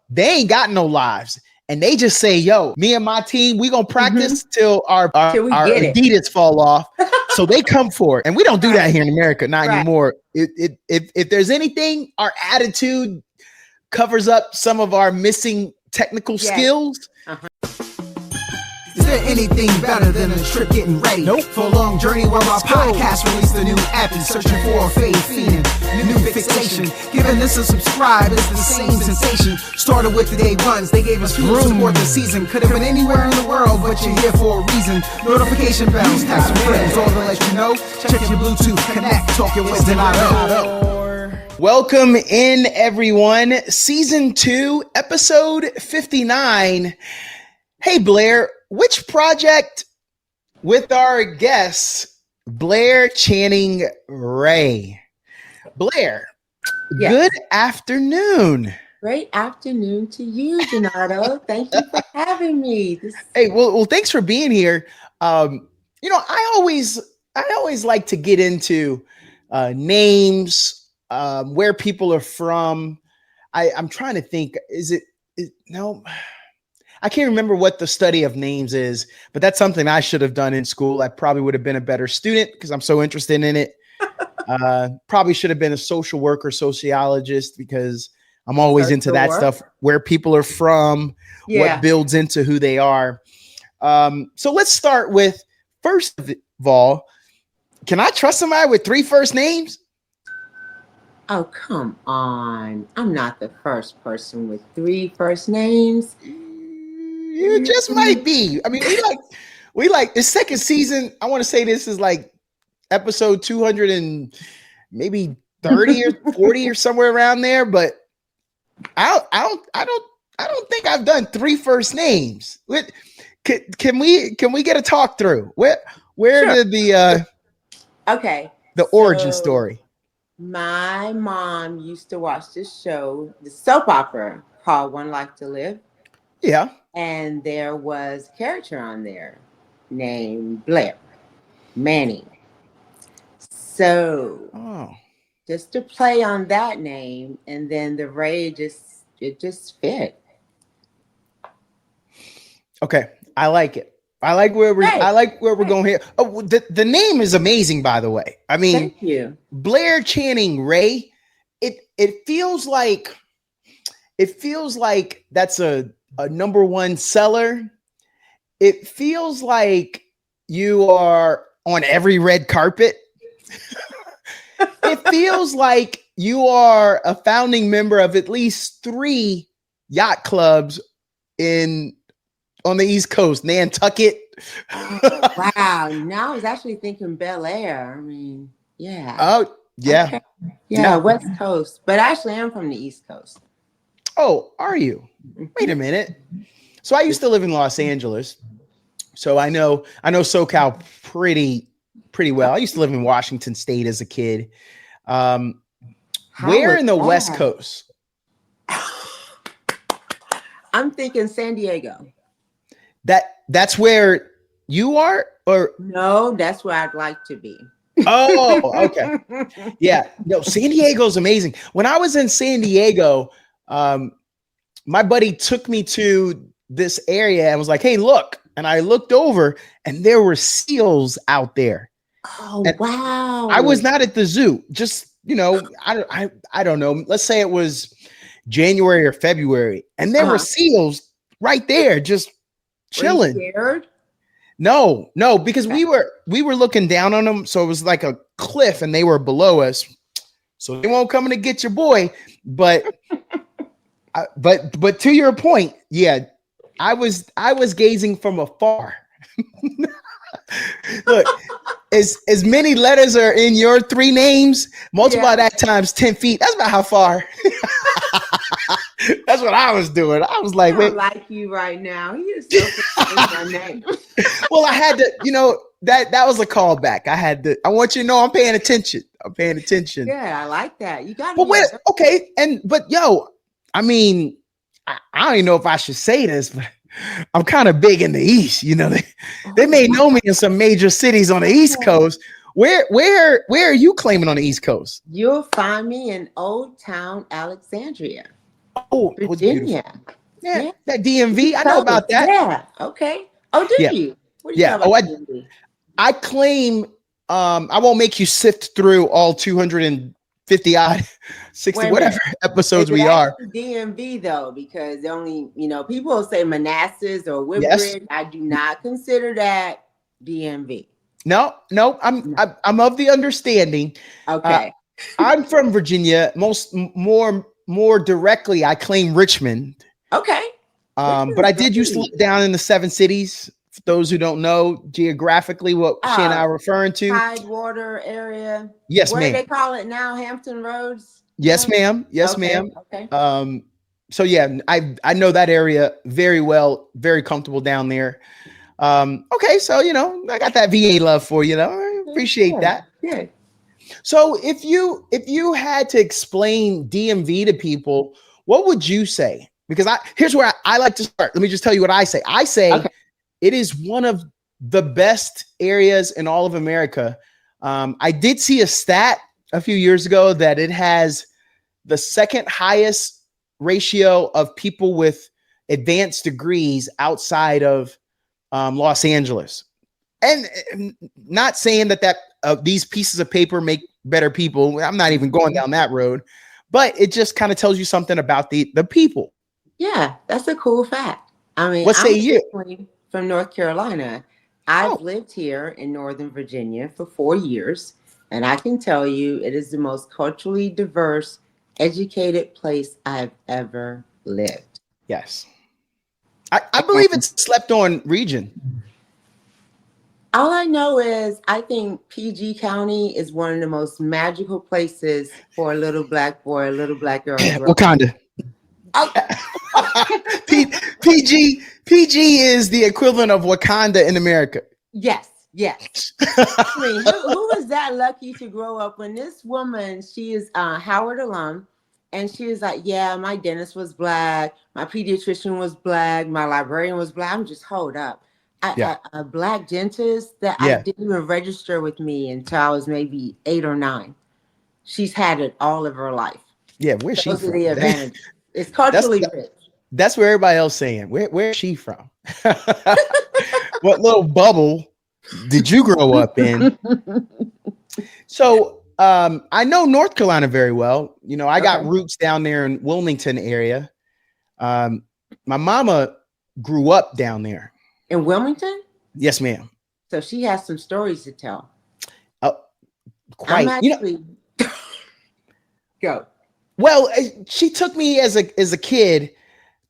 they ain't got no lives. And they just say, yo, me and my team, we gonna practice till our Adidas fall off. So they come for it. And we don't do that here in America, not anymore. If there's anything, our attitude covers up some of our missing technical skills. Is there anything better than a trip getting ready? Nope. For a long journey where our podcast released a new app and searching for a fade fiend, new fixation. Giving this a subscribe is the same sensation. Started with the day ones, they gave us fuel to support the season. Could have been anywhere in the world, but you're here for a reason. Notification bells, text some friends, all to let you know. Check your Bluetooth, connect, talking with Donato. Welcome in, everyone. Season 2, episode 59. Hey, Blair, which project with our guest, Blair Channing Ray? Blair, Good afternoon. Great afternoon to you, Donato. Thank you for having me. Hey, well, thanks for being here. I always like to get into names, where people are from. I'm trying to think. No? I can't remember what the study of names is, but that's something I should have done in school. I probably would have been a better student because I'm so interested in it. Probably should have been a social worker, sociologist, because I'm always into that stuff, where people are from, what builds into who they are. So let's start with, first of all, can I trust somebody with 3 first names? Oh, come on. I'm not the first person with 3 first names. You just might be. I mean, we like the second season. I want to say this is like episode 200 and maybe 30 or 40 or somewhere around there. But I don't think I've done 3 first names. Can we get a talk through? Where did the origin story? My mom used to watch this show, the soap opera called One Life to Live. Yeah. And there was a character on there named Blair Manning. So just to play on that name, and then the Ray just fit. Okay, I like it. I like where we're going here. Oh, the name is amazing, by the way. I mean, thank you. Blair Channing Ray. It feels like that's a number 1 seller. It feels like you are on every red carpet. It feels like you are a founding member of at least 3 yacht clubs on the East Coast, Nantucket. Wow. Now I was actually thinking Blair. I mean, yeah. Oh, yeah. Okay. Yeah, West Coast. But actually, I'm from the East Coast. Oh, are you? Wait a minute. So I used to live in Los Angeles. So I know SoCal pretty well. I used to live in Washington State as a kid. Where in the West Coast? I'm thinking San Diego. That's where you are? Or no, that's where I'd like to be. Oh, okay. Yeah. No, San Diego's amazing. When I was in San Diego, my buddy took me to this area and was like, hey, look. And I looked over and there were seals out there. Oh, and wow. I was not at the zoo. Just, I don't know. Let's say it was January or February. And there were seals right there just chilling. Were you scared? No, because we were looking down on them. So it was like a cliff and they were below us. So they won't come in to get your boy. But but to your point, yeah, I was gazing from afar. Look, as many letters are in your 3 names, multiply that times 10 feet. That's about how far. That's what I was doing. I was like, wait, like you right now. He is so my name. Well, I had to, that was a callback. I want you to know I'm paying attention. Yeah, I like that. You got it. But wait, okay. I mean, I don't even know if I should say this, but I'm kind of big in the East. They may know me in some major cities on the East Coast. Where are you claiming on the East Coast? You'll find me in Old Town Alexandria. Oh, it was beautiful. Virginia. Yeah, Yeah. that DMV. I know Covered. about that. Yeah. Okay. Oh, do Yeah, you? What do you know yeah. about Oh, DMV? I claim. I won't make you sift through all 250 odd, 60, Wait a whatever minute. Is episodes it we are. actually DMV though? Because only, people will say Manassas or Yes. Woodbridge. I do not consider that DMV. No, no. No. I'm of the understanding. Uh, Okay. I'm from Virginia. More directly, I claim Richmond. Okay. But I Richmond's did used to great. live down in the Seven Cities. For those who don't know geographically what Shay and I Uh, are referring to. Tidewater area. Yes, What do ma'am. they call it now? Hampton Roads Yes, now? ma'am. Yes, Okay. ma'am. Okay. So yeah, I know that area very well, very comfortable down there. Okay, so I got that VA love for you, though. I appreciate Yeah. that. Yeah. So if you had to explain DMV to people, what would you say? Because here's where I like to start. Let me just tell you what I say. I say Okay. it is one of the best areas in all of America. I did see a stat a few years ago that it has the second highest ratio of people with advanced degrees outside of Los Angeles. And not saying that these pieces of paper make better people. I'm not even going down that road, but it just kind of tells you something about the people. Yeah, that's a cool fact. I mean, What say I'm you? originally from North Carolina. I've Oh, lived here in Northern Virginia for 4 years, and I can tell you it is the most culturally diverse, educated place I've ever lived. yes. I believe And it's a slept on region. all I know is I think PG County is one of the most magical places for a little black boy, a little black girl to grow up. Wakanda. Oh, PG is the equivalent of Wakanda in America. yes, yes. I mean, who is that lucky to grow up when this woman, she is Howard alum, and she is like, yeah, my dentist was black, my pediatrician was black, my librarian was black. I'm just hold up. Yeah. A black dentist that I Yeah. didn't even register with me until I was maybe 8 or 9. She's had it all of her life. Yeah. Where's she Those are from? the advantages. It's That's culturally rich. that's where everybody else saying. Where's she from? What little bubble did you grow up in? So I know North Carolina very well. I got Okay. roots down there in Wilmington area. My mama grew up down there. In Wilmington? Yes, ma'am. So she has some stories to tell. Uh, I'm quite. actually go. Well, she took me as a kid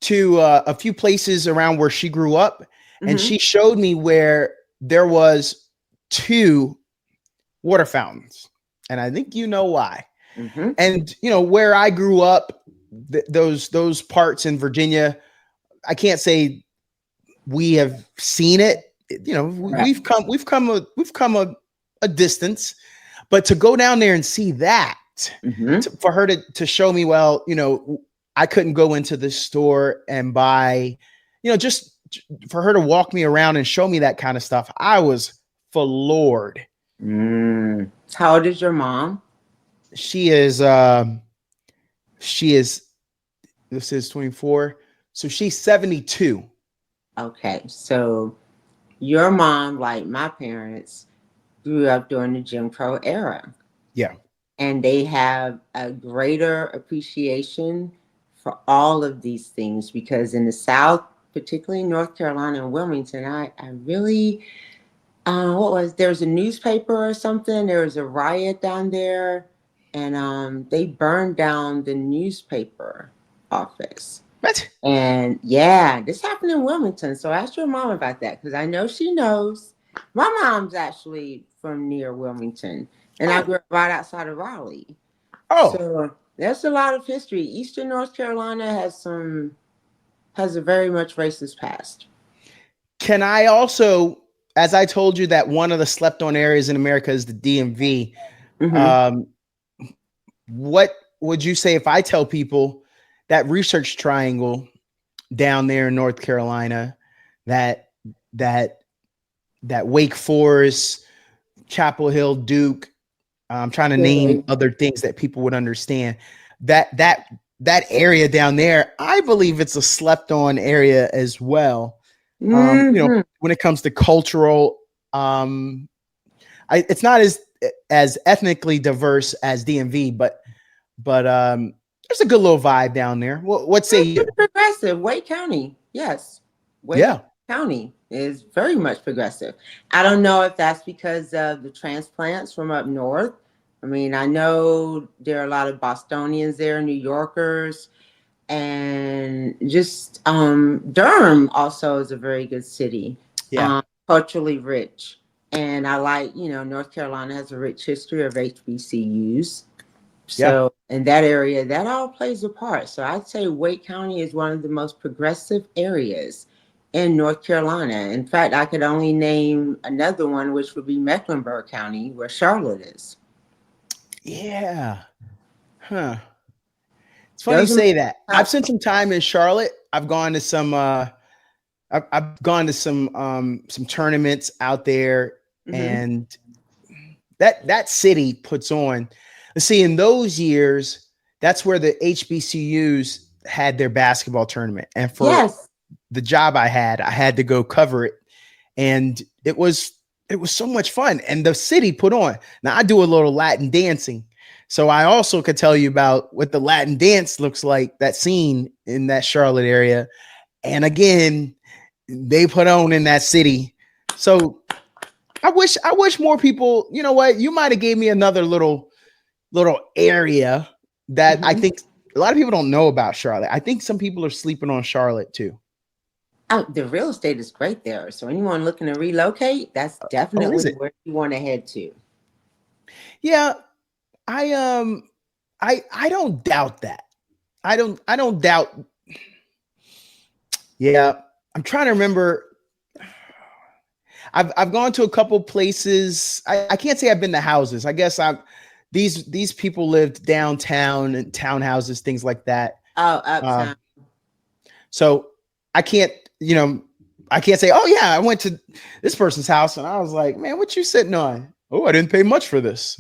to a few places around where she grew up, and Mhm. she showed me where there was 2 water fountains, and I think you know why. Mhm. And where I grew up, those parts in Virginia, I can't say we have seen it. Right. We've come a distance, but to go down there and see that, Mhm. for her to show me, well, I couldn't go into this store and buy, just for her to walk me around and show me that kind of stuff. I was floored. How old is your mom? She is, this is 24. So she's 72. Okay, so your mom, like my parents, grew up during the Jim Crow era. Yeah. And they have a greater appreciation for all of these things because in the South, particularly North Carolina and Wilmington, I really, there was a newspaper or something, there was a riot down there, and they burned down the newspaper office. What? And yeah, this happened in Wilmington. So ask your mom about that because I know she knows. My mom's actually from near Wilmington, and I grew up right outside of Raleigh. Oh, So there's a lot of history. Eastern North Carolina has a very much racist past. can I also, as I told you that one of the slept on areas in America is the DMV. Mm-hmm. Um, what would you say if I tell people that research triangle down there in North Carolina, that that Wake Forest, Chapel Hill, Duke, I'm trying to name other things that people would understand. That that area down there, I believe it's a slept on area as well. Hmm. When it comes to cultural, um, it's not as ethnically diverse as DMV, but there's a good little vibe down there. What say It's you? pretty progressive. Wake County, yes. Wake Yeah, County is very much progressive. I don't know if that's because of the transplants from up north. I mean, I know there are a lot of Bostonians there, New Yorkers, and just Durham also is a very good city, yeah, culturally rich. And I like, North Carolina has a rich history of HBCUs. yeah. So in that area, that all plays a part. So I'd say Wake County is one of the most progressive areas in North Carolina. In fact, I could only name another one, which would be Mecklenburg County, where Charlotte is. Yeah. Huh. It's funny you Those are say that. my I've top. spent some time in Charlotte. I've gone to I've gone to some tournaments out there, Mhm. and that city puts on. Let's see, in those years, that's where the HBCUs had their basketball tournament. And for Yes. the job I had to go cover it. And it was so much fun. And the city put on. Now I do a little Latin dancing. So I also could tell you about what the Latin dance looks like, that scene in that Charlotte area. And again, they put on in that city. So I wish more people, you know what, you might have gave me another little area that I Mhm. think a lot of people don't know about Charlotte. I think some people are sleeping on Charlotte too. The real estate is great there. So anyone looking to relocate, that's Oh, definitely is it? where you want to head to. Yeah, I don't doubt that. I don't doubt. Yeah, I'm trying to remember. I've gone to a couple places. I can't say I've been to houses. I guess I these people lived downtown and townhouses, things like that. Oh, Uh, uptown. so I can't, you know, I can't say, oh yeah, I went to this person's house and I was like, man, what you sitting on? Oh, I didn't pay much for this.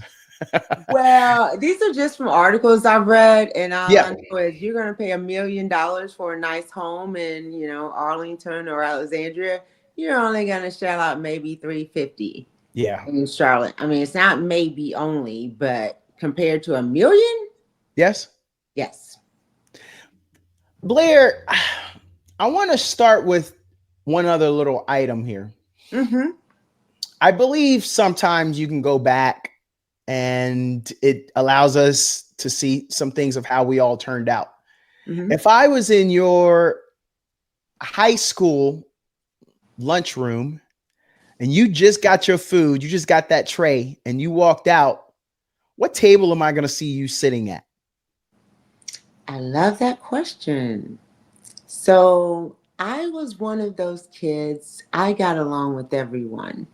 Well, these are just from articles I've read, and all Yeah, I know is you're going to pay $1 million for a nice home in, Arlington or Alexandria. You're only going to shell out maybe 350 yeah, in Charlotte. I mean, it's not maybe only, but compared to 1 million, yes. yes. Blair, I want to start with one other little item here. Mm-hmm. I believe sometimes you can go back and it allows us to see some things of how we all turned out. Mm-hmm. If I was in your high school lunchroom and you just got your food, you just got that tray and you walked out, what table am I going to see you sitting at? I love that question. So I was one of those kids. I got along with everyone.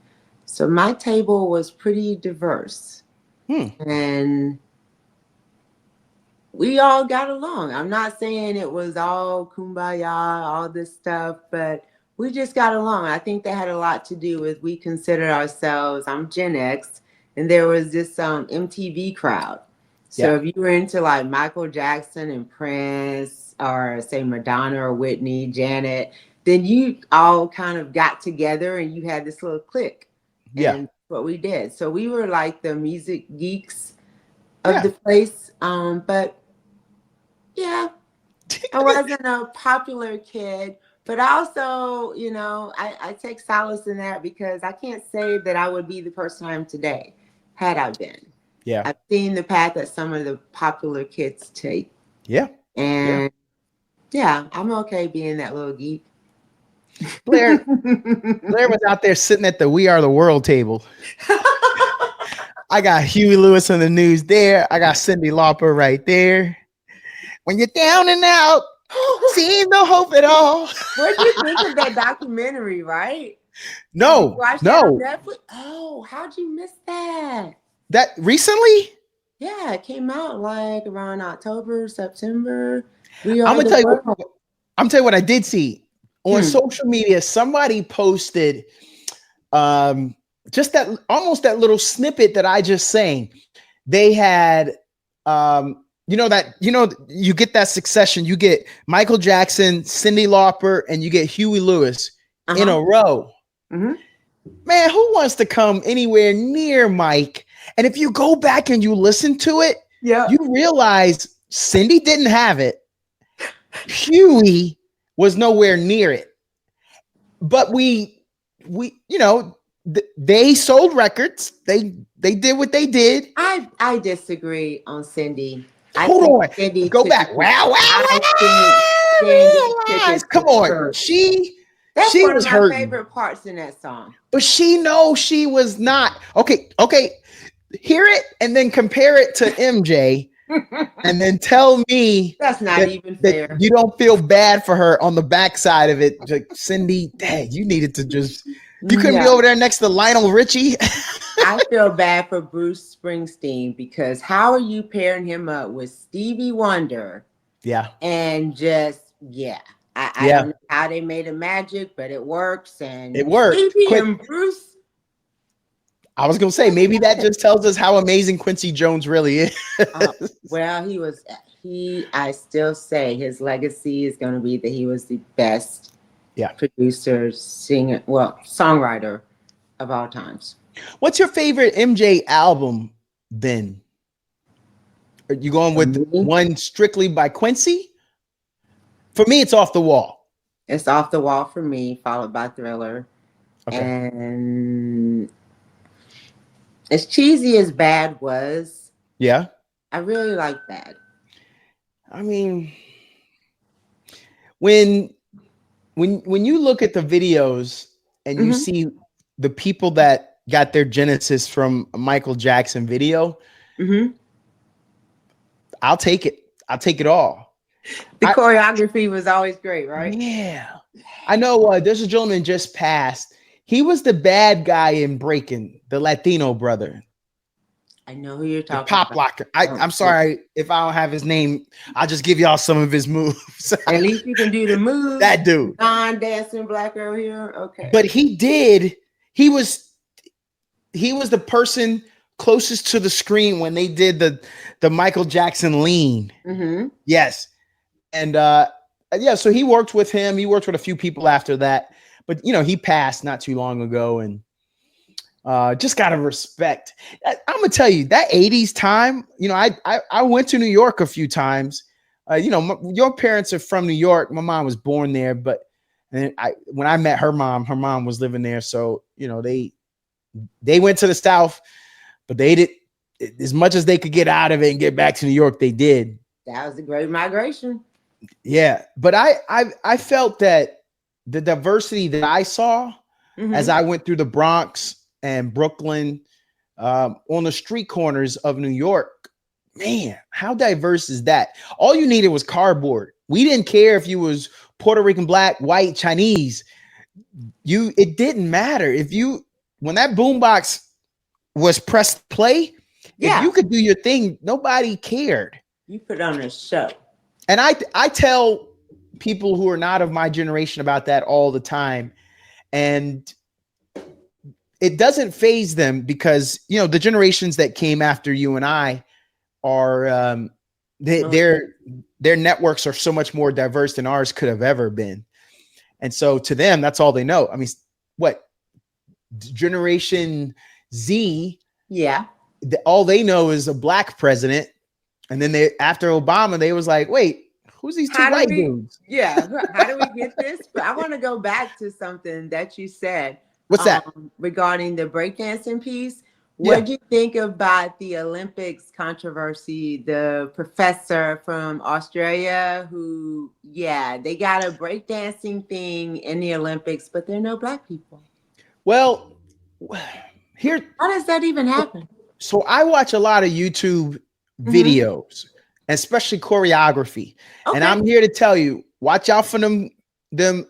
So my table was pretty diverse. Hmm. And we all got along. I'm not saying it was all kumbaya, all this stuff, but we just got along. I think that had a lot to do with we considered ourselves, I'm Gen X, and there was this MTV crowd. So Yeah. if you were into like Michael Jackson and Prince, or say Madonna or Whitney, Janet, then you all kind of got together and you had this little clique. Yeah. And what we did. So we were like the music geeks of Yeah. the place. But yeah, I wasn't a popular kid, but also, I take solace in that because I can't say that I would be the person I am today had I been. Yeah. I've seen the path that some of the popular kids take. Yeah. Yeah. And yeah, I'm okay being that little geek. Blair, Blair was out there sitting at the We Are the World table. I got Huey Lewis on the news there. I got Cyndi Lauper right there. When you're down and out, seeing no hope at all. What do you think of that documentary, right? Did you No, watch that on no. Netflix? Oh, how'd you miss that? That recently? Yeah, it came out like around October, September. We I'm are gonna the tell you. world. I'm tell you what I did see on Hmm. social media. Somebody posted um, just that almost that little snippet that I just sang. They had you get that succession. You get Michael Jackson, Cyndi Lauper, and you get Huey Lewis in a row. Mm-hmm. Man, who wants to come anywhere near Mike? And if you go back and you listen to it, you realize Cyndi didn't have it. Huey was nowhere near it. But they sold records. They did what they did. I disagree on Cyndi. Hold on. Cyndi Go back. Wow. Come on. That's she one was of my hurting. favorite parts in that song. But she knows she was not. Okay. Hear it and then compare it to MJ and then tell me that's not even fair. That you don't feel bad for her on the backside of it. Like, Cyndi, dang, you needed to just, you couldn't be over there next to Lionel Richie. I feel bad for Bruce Springsteen because how are you pairing him up with Stevie Wonder? Yeah. And just, I don't know how they made it magic, but it works. And it worked. Stevie and Bruce. I was going to say, maybe that just tells us how amazing Quincy Jones really is. Well, I still say his legacy is going to be that he was the best producer, singer, songwriter of all times. What's your favorite MJ album then? Are you going with one strictly by Quincy? For me, it's Off the Wall. It's Off the Wall for me, followed by Thriller. Okay. And as cheesy as Bad was, I really like Bad. I mean, when you look at the videos and you see the people that got their genesis from a Michael Jackson video, I'll take it. I'll take it all. The choreography was always great, right? Yeah. I know there's a gentleman just passed. He was the bad guy in Breaking, the Latino brother. I know who you're talking Pop about. Locker. I'm sorry if I don't have his name. I'll just give y'all some of his moves. At least you can do the moves. That dude. Non-dancing black girl here. Okay. But he was the person closest to the screen when they did the Michael Jackson lean. Yes. And so he worked with him. He worked with a few people after that. But, he passed not too long ago, and just got to respect. I'm going to tell you, that 80s time, I went to New York a few times. Your parents are from New York. My mom was born there, but when I met her mom was living there. So, they went to the South, but they did as much as they could get out of it and get back to New York. They did. That was a great migration. Yeah. But I felt that the diversity that I saw as I went through the Bronx and Brooklyn, on the street corners of New York, man, how diverse is that? All you needed was cardboard. We didn't care if you was Puerto Rican, black, white, Chinese. It didn't matter. When that boombox was pressed play, if you could do your thing, nobody cared. You put on a show. And I tell people who are not of my generation about that all the time. And it doesn't faze them because, the generations that came after you and I are, their networks are so much more diverse than ours could have ever been. And so to them, that's all they know. I mean, what Generation Z? Yeah. All they know is a black president. And then after Obama, they was like, wait, who's these two white dudes? Yeah. How do we get this? But I want to go back to something that you said. What's that? Regarding the breakdancing piece. What do you think about the Olympics controversy? The professor from Australia who, they got a breakdancing thing in the Olympics, but there are no black people. Well, how does that even happen? So I watch a lot of YouTube videos, especially choreography. Okay. And I'm here to tell you, watch out for them.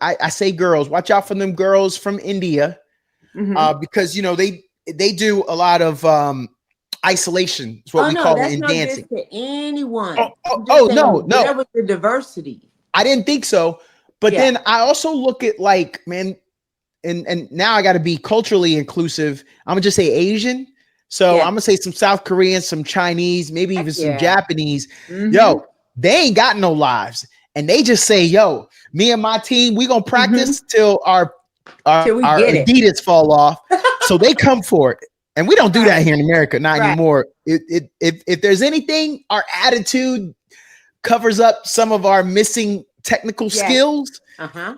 I say girls, watch out for them girls from India, because they do a lot of isolation. Is what we call it in dancing. To anyone. No. There was the diversity. I didn't think so, but then I also look at and now I got to be culturally inclusive. I'm gonna just say Asian. So Yeah. I'm gonna say some South Korean, some Chinese, maybe even some Yeah. Japanese. Mm-hmm. Yo, they ain't got no lives. And they just say, yo, me and my team, we gonna practice till our Till we our get it. Adidas fall off. So they come for it. And we don't do that here in America, not Right. anymore. If there's anything, our attitude covers up some of our missing technical Yes. skills. Uh-huh.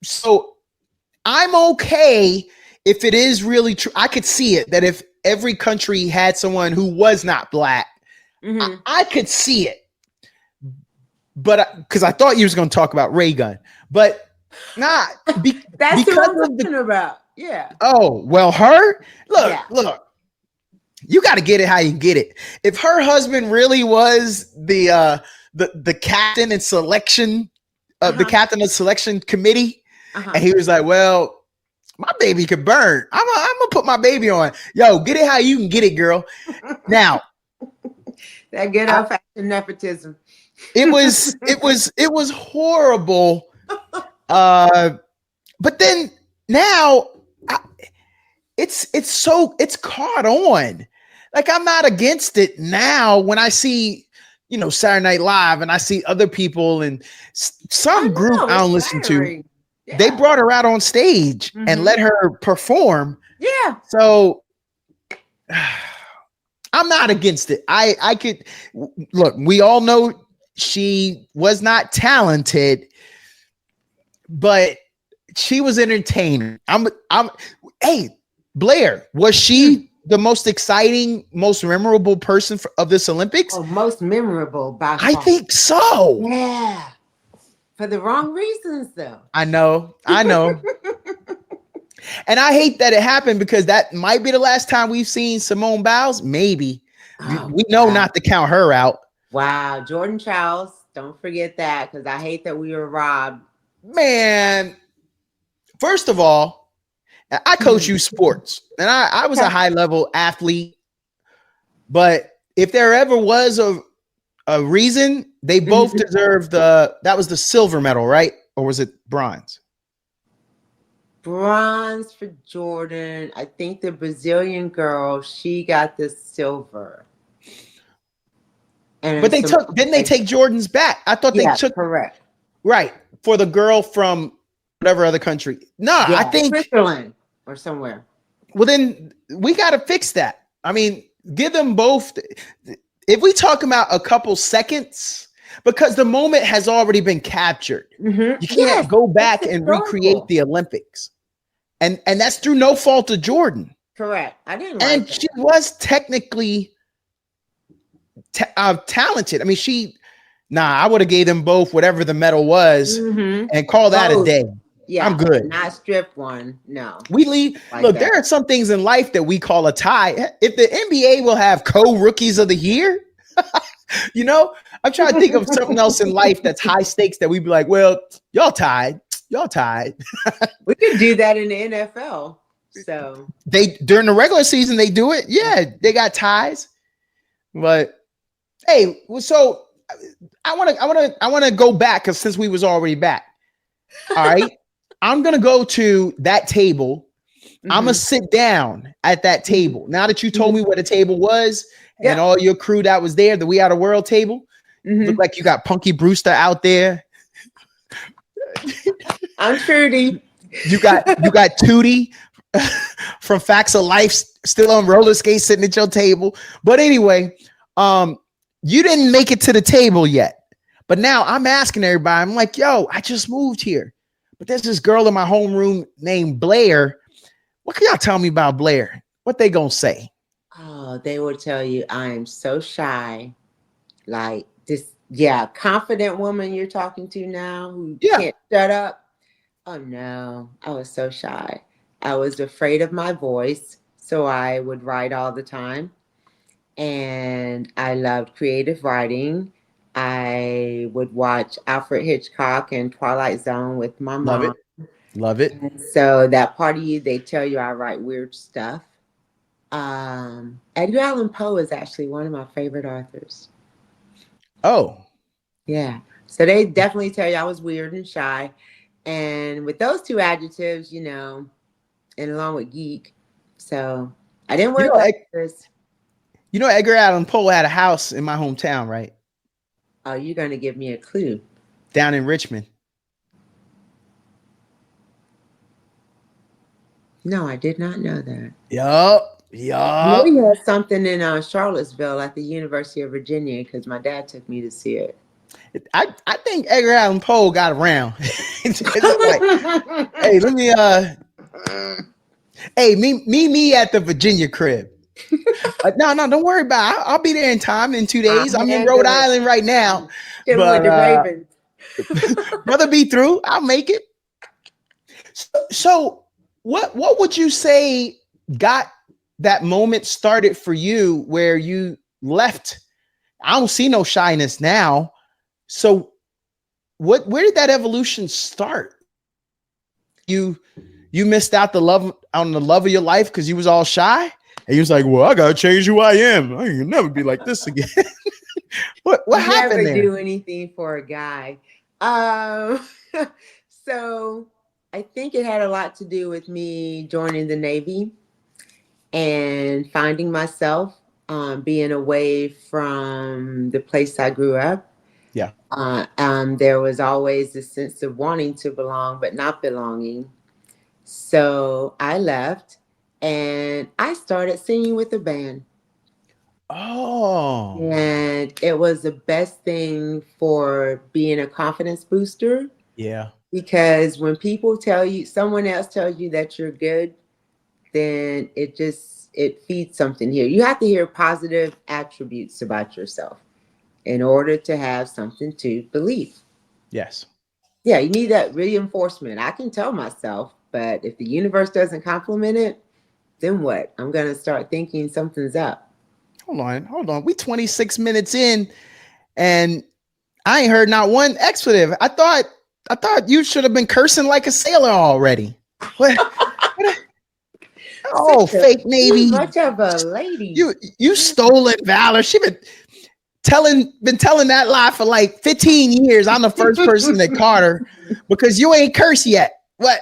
So I'm okay if it is really true. I could see it that if every country had someone who was not black, Mm-hmm. I could see it. But because I thought you was going to talk about Ray Gun, but not That's because what I'm of talking about. Yeah. Oh, well, her look, Yeah. look. You got to get it how you get it. If her husband really was the captain and selection, the captain of selection committee, and he was like, "Well, my baby could burn. I'm gonna put my baby on. Yo, get it how you can get it, girl." Now, that good old fashioned nepotism. it was horrible. But then now it's caught on. Like I'm not against it now when I see, Saturday Night Live and I see other people and some group I don't listen to. Yeah. They brought her out on stage and let her perform. Yeah. So I'm not against it. I could look, we all know she was not talented, but she was entertaining. Hey, Blair, was she the most exciting, most memorable person of this Olympics? Oh, most memorable by far. I think so. Yeah. For the wrong reasons, though. I know. And I hate that it happened because that might be the last time we've seen Simone Biles. Maybe. We know not to count her out. Wow. Jordan Charles. Don't forget that because I hate that we were robbed. Man, first of all, I coach youth sports and I was a high level athlete. But if there ever was a reason, they both deserved that was the silver medal, right? Or was it bronze? Bronze for Jordan. I think the Brazilian girl, she got the silver. But didn't they take Jordan's back? I thought they took correct. Right. For the girl from whatever other country. No, I think Switzerland or somewhere. Well, then we got to fix that. I mean, give them both. If we talk about a couple seconds, because the moment has already been captured. You can't go back and recreate the Olympics. And that's through no fault of Jordan. Correct. I didn't like that. She was technically talented. I mean, I would have gave them both whatever the medal was and call that a day. Yeah, I'm good. Not strip one. No. We leave. Look, there are some things in life that we call a tie. If the NBA will have co-rookies of the year, I'm trying to think of something else in life that's high stakes that we'd be like, well, y'all tied. We could do that in the NFL. So during the regular season, they do it. Yeah, they got ties. But hey, so I want to go back because since we was already back. All right. I'm going to go to that table. I'm going to sit down at that table. Now that you told me what the table was and all your crew that was there, the We Are the World table, look like you got Punky Brewster out there. I'm Trudy. You got Tootie from Facts of Life still on roller skates sitting at your table. But anyway, you didn't make it to the table yet. But now I'm asking everybody, I'm like, yo, I just moved here. But there's this girl in my homeroom named Blair. What can y'all tell me about Blair? What they gonna say? Oh, they will tell you I am so shy. Like this, confident woman you're talking to now who can't shut up. Oh no, I was so shy. I was afraid of my voice, so I would write all the time. And I loved creative writing. I would watch Alfred Hitchcock and Twilight Zone with my mom. Love it. And so that part of you, they tell you I write weird stuff. Edgar Allan Poe is actually one of my favorite authors. Oh. Yeah. So they definitely tell you I was weird and shy. And with those two adjectives, and along with geek. So I didn't You wear know, glasses. Edgar Allan Poe had a house in my hometown, right? Oh, you're going to give me a clue. Down in Richmond. No, I did not know that. Yup. I know he Yup. had something in Charlottesville at the University of Virginia because my dad took me to see it. I think Edgar Allan Poe got around. It's like, hey, let me hey, me at the Virginia crib. No, don't worry about it. I'll be there in time in 2 days. I'm in Rhode Handle it. Island right now. Chilling with But the Ravens. brother be through. I'll make it. So what would you say got that moment started for you where you left? I don't see no shyness now. So where did that evolution start? You missed out the love of your life because you was all shy? And you was like, well, I gotta change who I am. I can never be like this again. what happened Never there? do anything for a guy. Um, so I think it had a lot to do with me joining the Navy and finding myself being away from the place I grew up. Yeah. There was always this sense of wanting to belong, but not belonging. So I left and I started singing with a band. Oh. And it was the best thing for being a confidence booster. Yeah. Because when people tell you, someone else tells you that you're good, then it feeds something here. You have to hear positive attributes about yourself in order to have something to believe. Yes. Yeah, you need that reinforcement. I can tell myself, but if the universe doesn't compliment it, then what? I'm going to start thinking something's up. Hold on. We 26 minutes in and I ain't heard not one expletive. I thought you should have been cursing like a sailor already. What? Oh, fake Navy. Much of a lady. You stolen valor. She been telling that lie for like 15 years. I'm the first person that caught her because you ain't cursed yet. What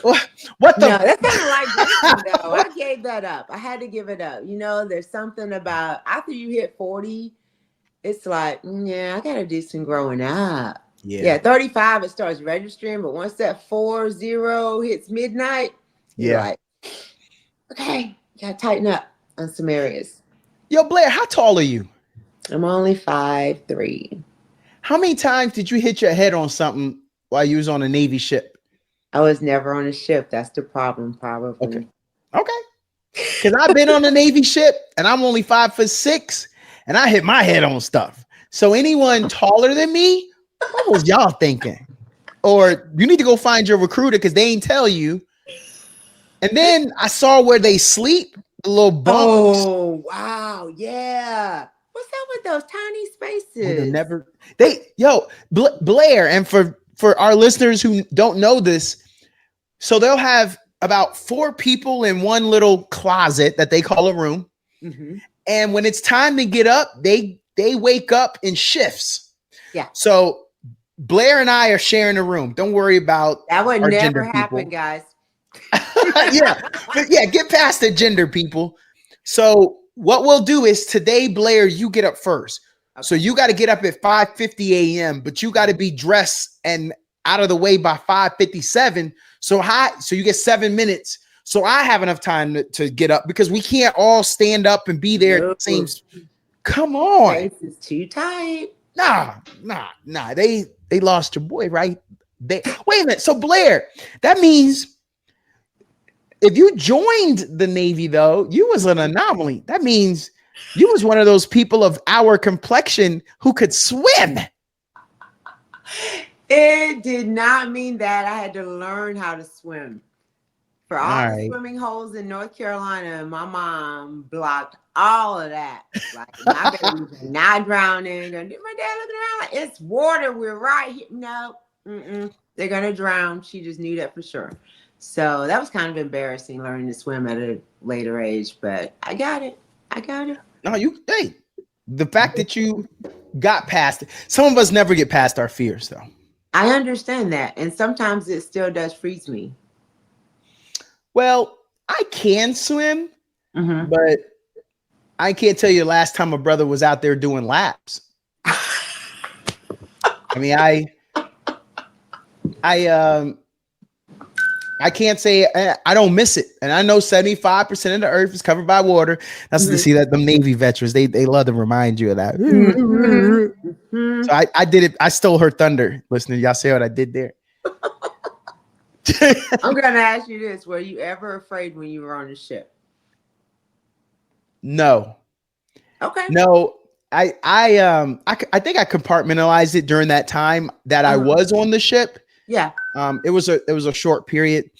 the? No, that's kind of like drinking, though. I gave that up. I had to give it up. There's something about after you hit 40, it's like, yeah, I gotta do some growing up. Yeah, 35 it starts registering, but once that 40 hits midnight, you're like, okay, you gotta tighten up on some areas. Yo, Blair, how tall are you? I'm only 5'3". How many times did you hit your head on something while you was on a Navy ship? I was never on a ship. That's the problem, probably. Okay. Because I've been on a Navy ship and I'm only 5'6", and I hit my head on stuff. So anyone taller than me, what was y'all thinking? Or you need to go find your recruiter because they ain't tell you. And then I saw where they sleep, the little bunks. Oh, wow. Yeah. What's up with those tiny spaces? Blair, and for our listeners who don't know this, so they'll have about 4 people in one little closet that they call a room. Mm-hmm. And when it's time to get up, they wake up in shifts. Yeah. So Blair and I are sharing a room. Don't worry about that would never happen, guys. yeah, get past the gender people. So what we'll do is today, Blair, you get up first. Okay. So you got to get up at 5:50 a.m., but you got to be dressed and out of the way by 5:57. So you get 7 minutes. So I have enough time to get up because we can't all stand up and be there. It seems. Come on. Space is too tight. Nah. They lost your boy, right? Wait a minute. So Blair, that means if you joined the Navy, though, you was an anomaly. That means you was one of those people of our complexion who could swim. It did not mean that. I had to learn how to swim. For all the swimming holes in North Carolina, my mom blocked all of that. Like, my baby's not drowning. And my dad looking around like, it's water. We're right here. No, they're going to drown. She just knew that for sure. So that was kind of embarrassing learning to swim at a later age, but I got it. No, the fact that you got past it. Some of us never get past our fears, though. I understand that. And sometimes it still does freeze me. Well, I can swim, Mm-hmm. but I can't tell you the last time a brother was out there doing laps. I mean, I I can't say I don't miss it, and I know 75% of the earth is covered by water. That's to see that the Navy veterans they love to remind you of that. Mm-hmm. Mm-hmm. So I did it. I stole her thunder. Listening, y'all see what I did there? I'm gonna ask you this: were you ever afraid when you were on the ship? No, Okay. no. I think I compartmentalized it during that time that I was on the ship. Yeah. It was a short period.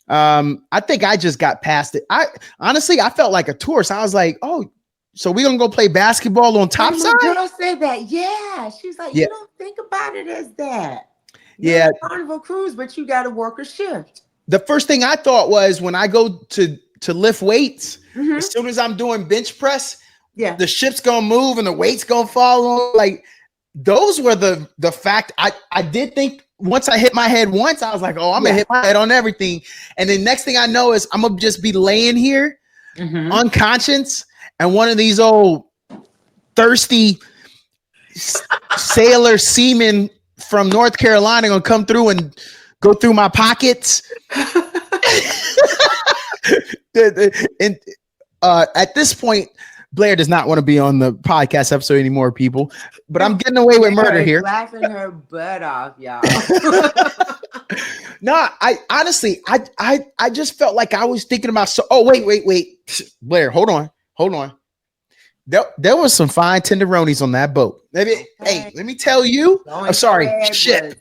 I think I just got past it. I honestly I felt like a tourist. I was like, oh, so we gonna go play basketball on topside? My girl said that. Yeah. She's like, Yeah. you don't think about it as that. You're Yeah. on a Carnival cruise, but you got to work a shift. The first thing I thought was when I go to lift weights, as soon as I'm doing bench press, Yeah. the ship's gonna move and the weight's gonna fall on. Like those were the fact. I did think once I hit my head once, I was like, oh, I'm gonna hit my head on everything. And then next thing I know is I'm gonna just be laying here unconscious, and one of these old thirsty sailor seamen from North Carolina gonna come through and go through my pockets. And at this point, Blair does not want to be on the podcast episode anymore, people. But I'm getting away with murder here. Laughing her butt off, y'all. No, I honestly, I just felt like I was thinking about. So, oh wait, Blair, hold on. There was some fine tenderonis on that boat. Maybe, hey, let me tell you. I'm sorry, ship.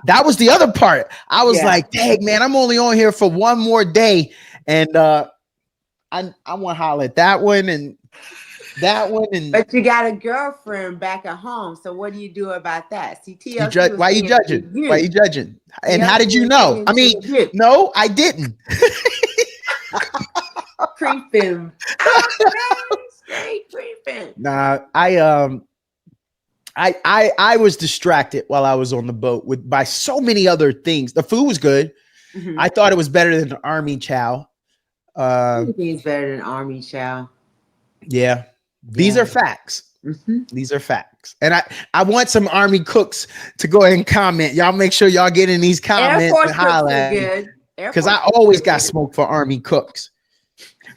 That was the other part. I was like, dang, man, I'm only on here for one more day, and I want to holler at that one and that one. And but you got a girlfriend back at home, so what do you do about that? See, TLC why you judging? Why you judging? And how did you know? I mean, no, I didn't. Creeping. Straight creeping. Nah, I was distracted while I was on the boat by so many other things. The food was good. I thought it was better than the Army chow. Anything's better than Army chow. Yeah. These are facts. These are facts. And I want some Army cooks to go ahead and comment. Y'all make sure y'all get in these comments and holler at me, because I always got smoke for Army cooks.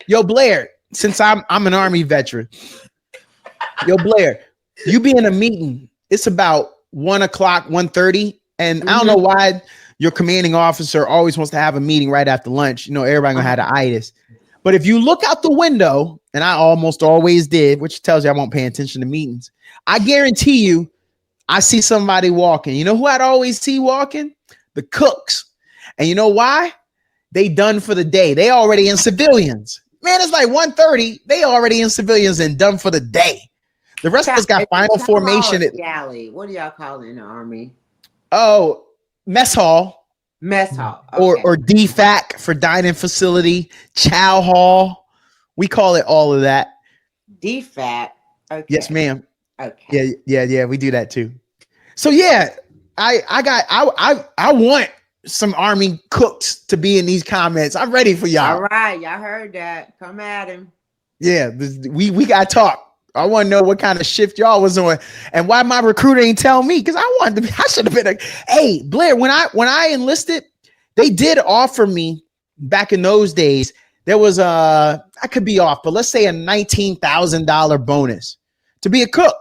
Yo, Blair, since I'm an Army veteran. Yo, Blair, you be in a meeting. It's about 1 o'clock, 1:30. And I don't know why your commanding officer always wants to have a meeting right after lunch. You know, everybody gonna have the itis. But if you look out the window, and I almost always did, which tells you I won't pay attention to meetings, I guarantee you, I see somebody walking. You know who I'd always see walking? The cooks. And you know why? They done for the day. They already in civilians. Man, it's like 1:30. They already in civilians and done for the day. The rest of us got final formation. Galley. What do y'all call it in the Army? Oh, mess hall. Mess hall. Okay. Or DFAC for dining facility, chow hall. We call it all of that. DFAC. Okay. Yes, ma'am. Okay. Yeah. We do that too. So yeah, I want some Army cooks to be in these comments. I'm ready for y'all. All right, y'all heard that. Come at him. Yeah, we got to talk. I want to know what kind of shift y'all was on and why my recruiter ain't tell me, because I should have been like, hey, Blair, when I enlisted, they did offer me back in those days. There was I could be off, but let's say a $19,000 bonus to be a cook.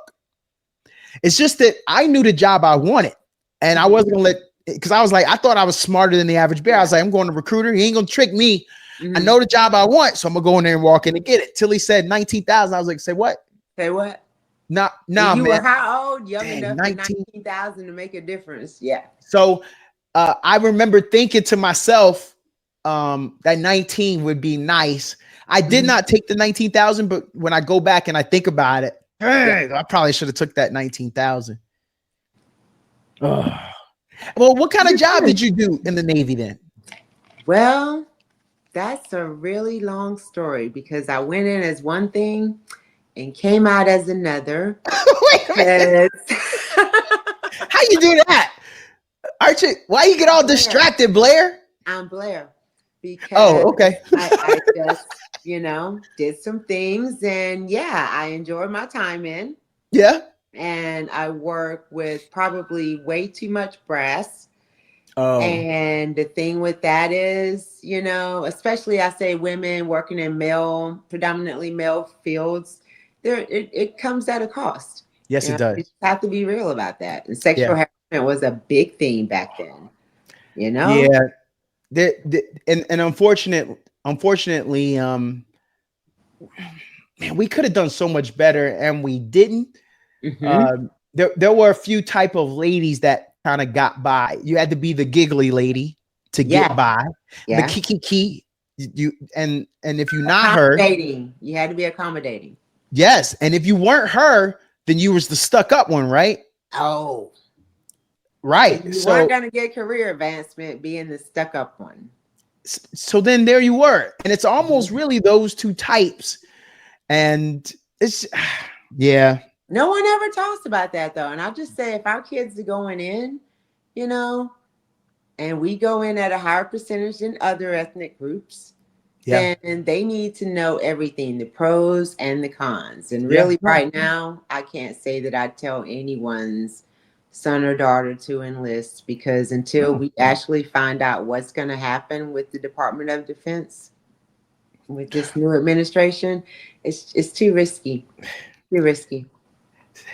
It's just that I knew the job I wanted, and I wasn't gonna because I was like, I thought I was smarter than the average bear. I was like, I'm going to recruiter. He ain't gonna trick me. I know the job I want, so I'm gonna go in there and walk in and get it. Till he said 19,000. I was like, say what? Say what? No, you man. Were how old? Young Dang, enough for 19,000 to make a difference. Yeah. So I remember thinking to myself that 19 would be nice. I did not take the 19,000, but when I go back and I think about it, I probably should have took that 19,000. Well, what kind of job did you do in the Navy then? Well, that's a really long story, because I went in as one thing and came out as another. Wait a minute. How you do that? Archie, why you get all distracted, Blair? I'm Blair. because Oh, okay. I just, did some things, and yeah, I enjoyed my time in. Yeah. And I work with probably way too much brass. Oh, And the thing with that is, especially I say women working in predominantly male fields, it comes at a cost. yes, it You does. just have to be real about that. And sexual Yeah. harassment was a big thing back then, you know? Yeah. And unfortunately, man, we could have done so much better, and we didn't. Hmm. There were a few type of ladies that kind of got by. You had to be the giggly lady to get Yeah. by, the Yeah. kiki. You and if you're not her, Accommodating. You had to be accommodating. yes, and if you weren't her, then you was the stuck up one, right? Oh. If Right. you weren't So going to get career advancement, being the stuck up one. so then there you were, and it's almost Mhm. really those two types, and it's yeah. No one ever talks about that though. And I'll just say if our kids are going in, you know, and we go in at a higher percentage than other ethnic groups, Yeah. then they need to know everything, the pros and the cons. And Yeah. really, right now, I can't say that I tell anyone's son or daughter to enlist, because until No. we actually find out what's going to happen with the Department of Defense with this new administration, it's too risky. Too risky.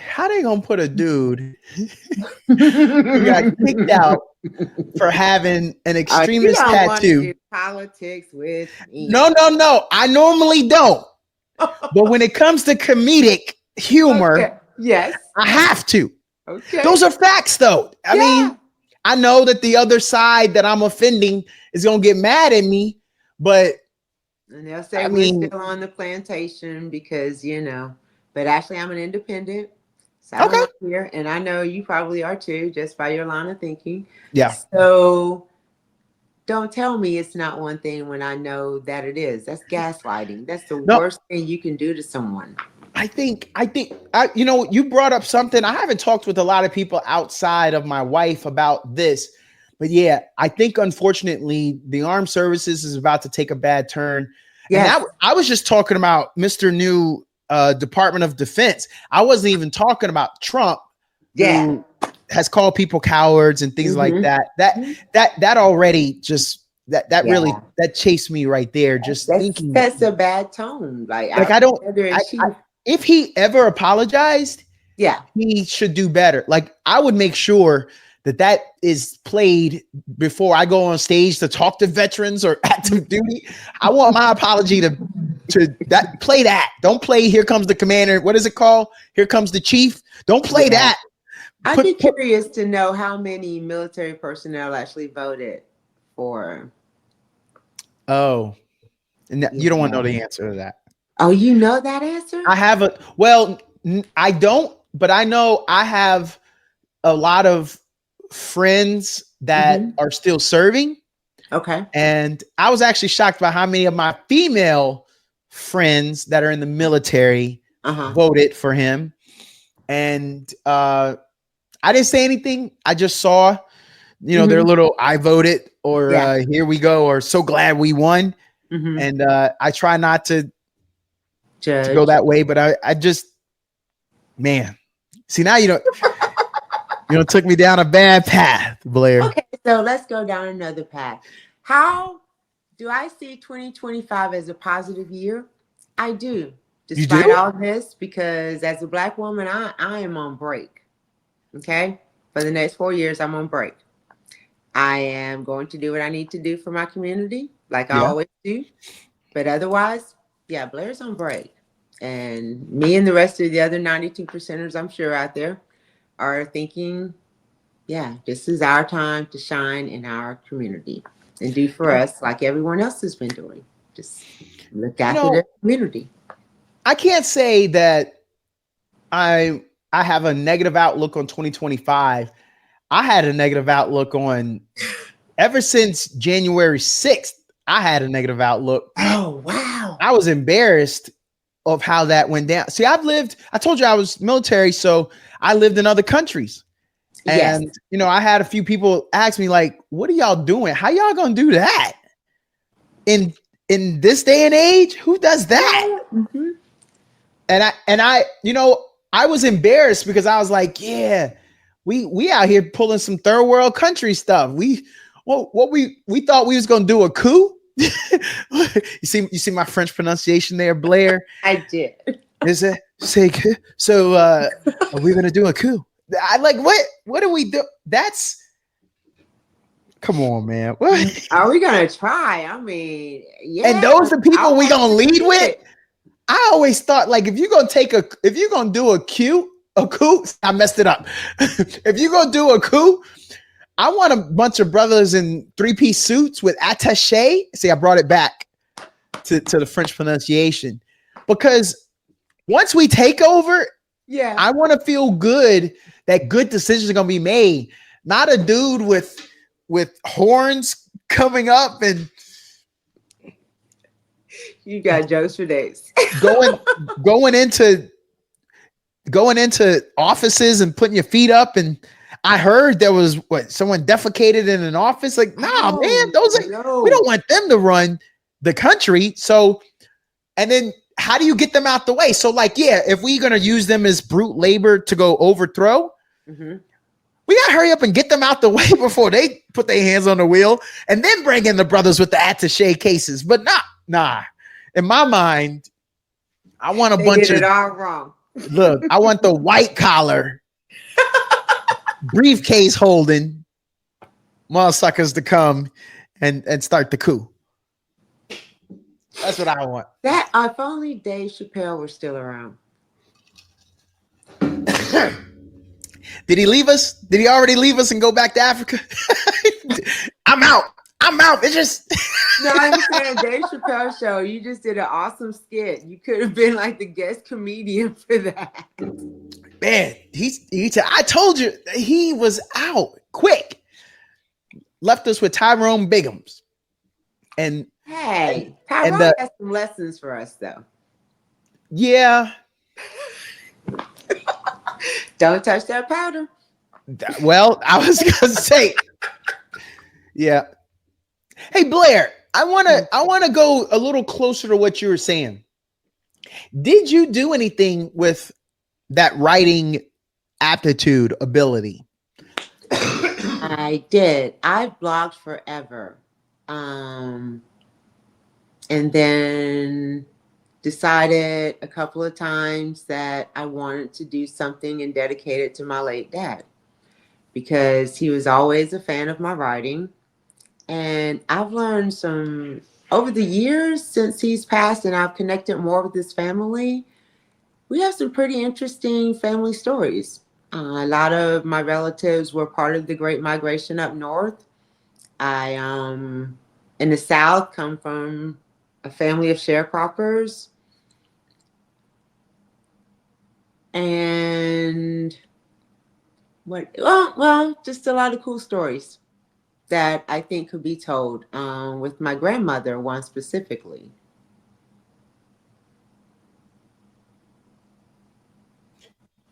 How they gonna put a dude who got kicked out for having an You extremist don't want to tattoo? do politics with me. No, no, no. I normally don't. But when it comes to comedic humor, Okay. Yes. I have to. Okay. Those are facts, though. I Yeah. mean, I know that the other side that I'm offending is going to get mad at me, but And they'll say I we're mean, still on the plantation because, but actually I'm an independent okay. satellite here. And I know you probably are too, just by your line of thinking. Yeah. So don't tell me it's not one thing when I know that it is. That's gaslighting. That's the No, worst thing you can do to someone. you brought up something. I haven't talked with a lot of people outside of my wife about this, but yeah, I think unfortunately the armed services is about to take a bad turn. And Yes. I was just talking about Mr. New Department of Defense. I wasn't even talking about Trump, Yeah. who has called people cowards and things like Mhm. that. That already just that really Yeah. that chased me right there. Just That's thinking, that's a bad tone. Like like our I don't. commander in chief. If he ever apologized, Yeah. he should do better. Like I would make sure that is played before I go on stage to talk to veterans or active duty. I want my apology to that play that. Don't play Here Comes the Commander. What is it called? Here Comes the Chief. Don't play Yeah. that. I'd be curious to know how many military personnel actually voted for. Oh, and you don't want to know Yeah. the answer to that. Oh, you know that answer? I have I don't, but I know I have a lot of friends that Mhm. are still serving. Okay. And I was actually shocked by how many of my female friends that are in the military Uh-huh. voted for him. And I didn't say anything. I just saw, their Mhm. little I voted or Yeah. here we go or so glad we won. Mhm. And I try not to go Judge. that way, but I just, man, see now took me down a bad path, Blair. Okay, so let's go down another path. How do I see 2025 as a positive year? I do, You despite do? all this, because as a Black woman, I am on break. Okay? For the next 4 years, I'm on break. I am going to do what I need to do for my community, like I Yeah. always do. But otherwise, yeah, Blair's on break. And me and the rest of the other 92 percenters, I'm sure, out there are thinking, yeah, this is our time to shine in our community and do for us like everyone else has been doing. Just look after their community. I can't say that I have a negative outlook on 2025. I had a negative outlook on ever since January 6th. I had a negative outlook. Oh, wow. I was embarrassed of how that went down. See, I told you I was military, so I lived in other countries. Yes. And, I had a few people ask me, like, what are y'all doing? How y'all going to do that? in this day and age, who does that? Mm-hmm. And I, I was embarrassed because I was like, yeah, we out here pulling some third world country stuff. We thought we was gonna do a coup. You see my French pronunciation there, Blair. I did. Is it say so? Are we gonna do a coup? I like what do we do? That's come on, man. What? Are we gonna try? I mean, yeah. And those are people we gonna lead with. It. I always thought like if you're gonna do a coup, I messed it up. If you're gonna do a coup, I want a bunch of brothers in 3-piece suits with attaché. See, I brought it back to the French pronunciation because once we take over, yeah, I want to feel good that good decisions are gonna be made. Not a dude with horns coming up and you got jokes for days. going into offices and putting your feet up. And I heard there was someone defecated in an office. Like, nah, man, we don't want them to run the country. So, and then how do you get them out the way? So, like, yeah, if we're gonna use them as brute labor to go overthrow, we gotta hurry up and get them out the way before they put their hands on the wheel, and then bring in the brothers with the attaché cases. But nah. In my mind, I want a bunch of it all wrong. Look, I want the white collar briefcase holding motherfuckers to come and start the coup. That's what I want. That if only Dave Chappelle were still around. Did he leave us? Did he already leave us and go back to Africa? I'm out. It's just no, I'm saying Dave Chappelle show. You just did an awesome skit. You could have been like the guest comedian for that. Man, I told you he was out quick. Left us with Tyrone Biggums. And hey, Tyrone has some lessons for us though. Yeah. Don't touch that powder. Well, I was gonna say, yeah. Hey Blair, I wanna go a little closer to what you were saying. Did you do anything with that writing aptitude ability? I did. I've blogged forever. And then decided a couple of times that I wanted to do something and dedicate it to my late dad because he was always a fan of my writing. And I've learned some over the years since he's passed and I've connected more with his family. We have some pretty interesting family stories. A lot of my relatives were part of the Great Migration up north. I, in the South, come from a family of sharecroppers. And just a lot of cool stories that I think could be told with my grandmother, one specifically.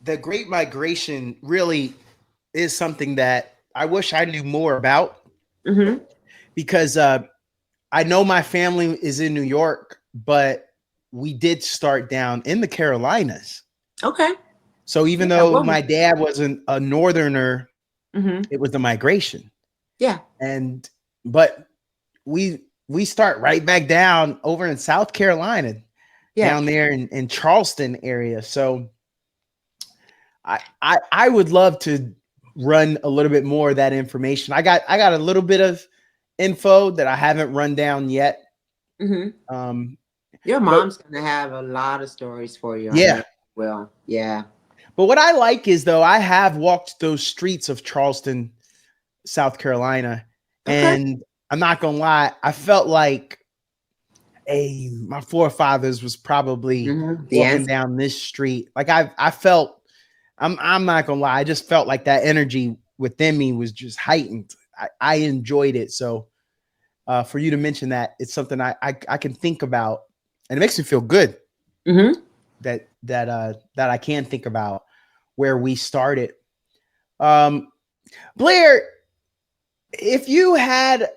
The Great Migration really is something that I wish I knew more about because I know my family is in New York, but we did start down in the Carolinas. Okay. So even though my dad wasn't a northerner, it was the migration. Yeah. But we start right back down over in South Carolina, down there in Charleston area. So I would love to run a little bit more of that information. I got a little bit of info that I haven't run down yet. Your mom's gonna have a lot of stories for you. Yeah. Well, yeah. But what I like is though I have walked those streets of Charleston, South Carolina, and I'm not gonna lie, I felt like my forefathers was probably walking down this street. Like I felt, I'm not gonna lie, I just felt like that energy within me was just heightened. I enjoyed it. So for you to mention that, it's something I can think about, and it makes me feel good that I can think about where we started. Blair, if you had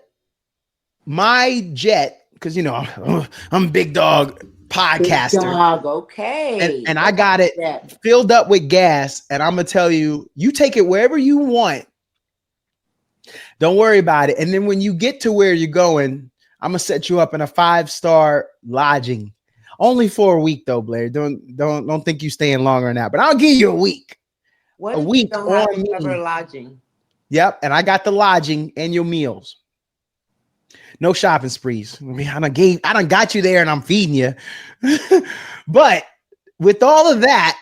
my jet, because I'm big dog Big podcaster, dog. Okay. and I got it That. filled up with gas, and I'm gonna tell you, you take it wherever you want. Don't worry about it. And then when you get to where you're going, I'm gonna set you up in a 5-star lodging. Only for a week though, Blair. Don't think you staying longer than that. But I'll give you a week. What A if week you don't have on to cover me. lodging? Yep. And I got the lodging and your meals. No shopping sprees. I mean, I done got you there and I'm feeding you. But with all of that,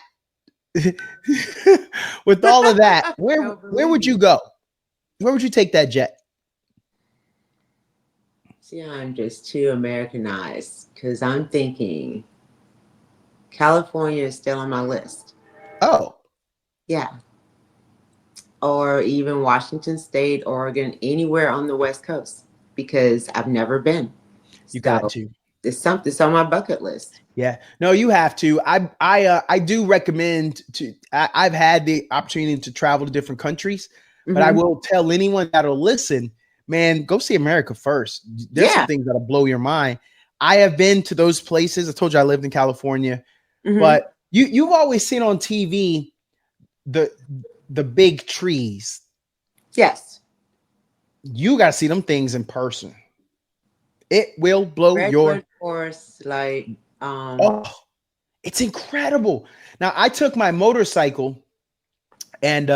where would you go? Where would you take that jet? See, I'm just too Americanized because I'm thinking California is still on my list. Oh, Yeah. Or even Washington State, Oregon, anywhere on the West Coast because I've never been. you got to. It's something that's on my bucket list. Yeah, no, you have to. I do recommend to. I've had the opportunity to travel to different countries, but I will tell anyone that'll listen, man, go see America first. There's some things that'll blow your mind. I have been to those places. I told you I lived in California, but you've always seen on TV the big trees. Yes, you got to see them things in person. It will blow your forest, like. Oh, it's incredible. Now, I took my motorcycle and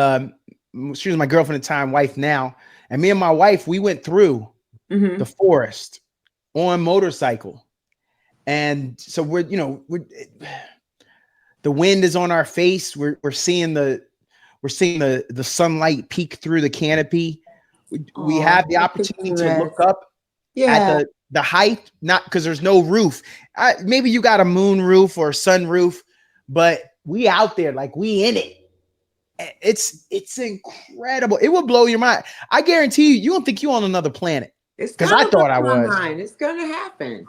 she was my girlfriend at the time, wife now. And me and my wife, we went through the forest on motorcycle. And so the wind is on our face. We're seeing the sunlight peek through the canopy. We have the opportunity to look up at the height, not because there's no roof. Maybe you got a moon roof or a sun roof, but we out there, like we in it. It's incredible. It will blow your mind. I guarantee you don't think you on another planet. Because I thought I was. It's gonna happen.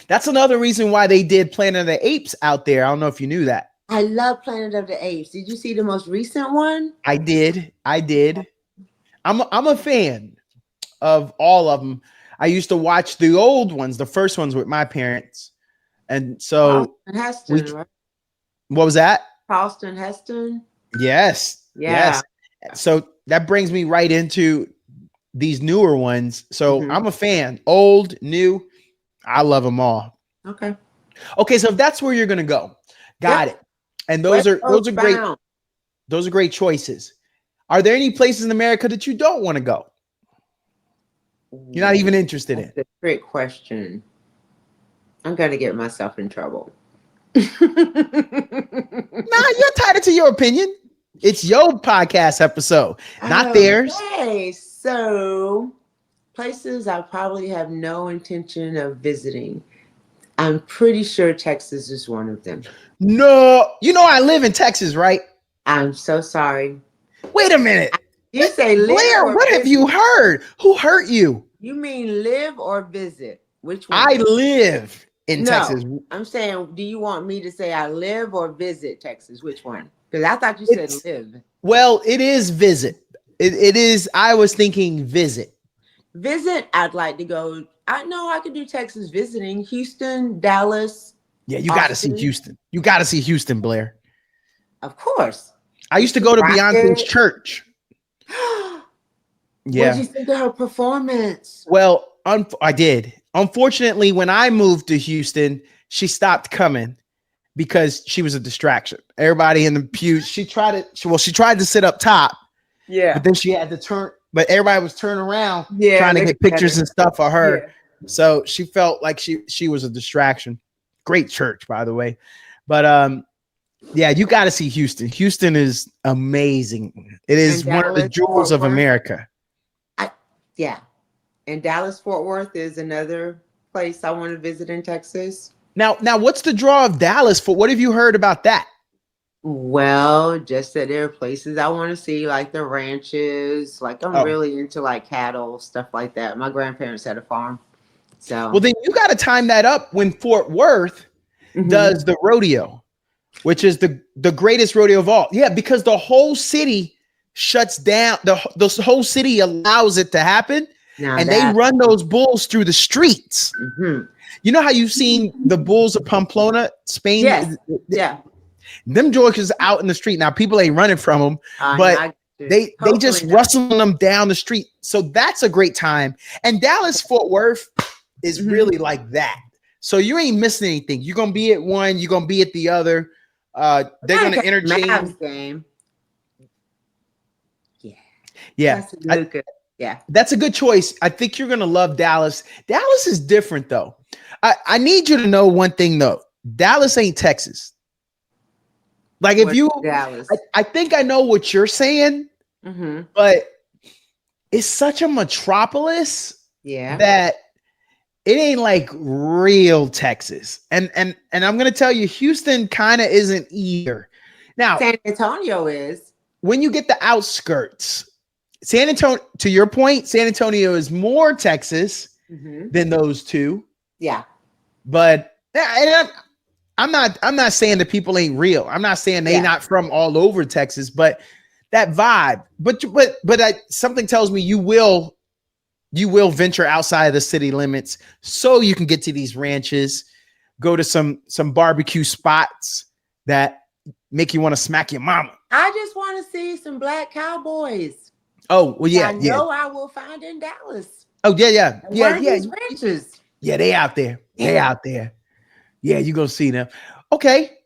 That's another reason why they did Planet of the Apes out there. I don't know if you knew that. I love Planet of the Apes. Did you see the most recent one? I did. I'm a fan of all of them. I used to watch the old ones, the first ones with my parents. And so Heston, right? What was that? Charleston Heston. Yes. Yeah. Yes. So that brings me right into these newer ones. So I'm a fan. Old, new. I love them all. Okay. So if that's where you're gonna go, got it. And those are great. Those are great choices. Are there any places in America that you don't want to go? You're not even interested in? That's a great question. I'm gonna get myself in trouble. Nah, you're entitled to your opinion. It's your podcast episode, not theirs. Okay, so places I probably have no intention of visiting. I'm pretty sure Texas is one of them. No, I live in Texas, right? I'm so sorry. Wait a minute. You say live Blair, or what visit? have you heard? Who hurt you? You mean live or visit? Which one? I live in Texas. I'm saying, do you want me to say I live or visit Texas? Which one? Because I thought you said live. Well, it is visit. It is. I was thinking visit. Visit, I'd like to go. I know I could do Texas visiting. Houston, Dallas. Yeah, you got to see Houston. You got to see Houston, Blair. Of course. I used to go to Beyonce's church. Yeah. What did you think of her performance? Well, I did. Unfortunately, when I moved to Houston, she stopped coming because she was a distraction. Everybody in the pews, she tried to sit up top. Yeah. But then she had to turn, but everybody was turning around trying to get pictures and stuff of her. Yeah. So she felt like she was a distraction. Great church, by the way. But yeah, you got to see Houston. Houston is amazing. It is one of the jewels of America. Yeah. And Dallas Fort Worth is another place I want to visit in Texas. Now, what's the draw of Dallas for? What have you heard about that? Well, just that there are places I want to see, like the ranches. Like I'm really into like cattle, stuff like that. My grandparents had a farm. So well, then you got to time that up when Fort Worth does the rodeo, which is the greatest rodeo of all. Yeah, because the whole city shuts down. The whole city allows it to happen. Now and they that, run those bulls through the streets. mhm. You know how you've seen the bulls of Pamplona, Yes, Spain? yeah. Them Georges out in the street. Now people ain't running from them, No, but I get you. they just Hopefully not. rustling them down the street. So that's a great time. And Dallas Fort Worth is Mhm. really like that. So you ain't missing anything. You're gonna be at one, you're gonna be at the other. They're Gotta gonna catch the interchange. Mavs game. Yeah, Yeah, that's really good. Yeah. that's a good choice. I think you're gonna love Dallas. Dallas is different though. I need you to know one thing though. Dallas ain't Texas. Like if What's you, Dallas? I think I know what you're saying, Mm-hmm. but it's such a metropolis Yeah. that it ain't like real Texas. And I'm gonna tell you, Houston kind of isn't either. Now, San Antonio is. when you get the outskirts, San Antonio, to your point, San Antonio is more Texas Mm-hmm. than those two. Yeah. But and I'm not saying that people ain't real. I'm not saying they Yeah. not from all over Texas, but that vibe. Something tells me you will venture outside of the city limits so you can get to these ranches, go to some barbecue spots that make you want to smack your mama. I just want to see some black cowboys. Oh, well, yeah, I know I will find in Dallas. Oh, yeah. Where are these ranches? Yeah, they out there. They out there. Yeah, you go see them. Okay.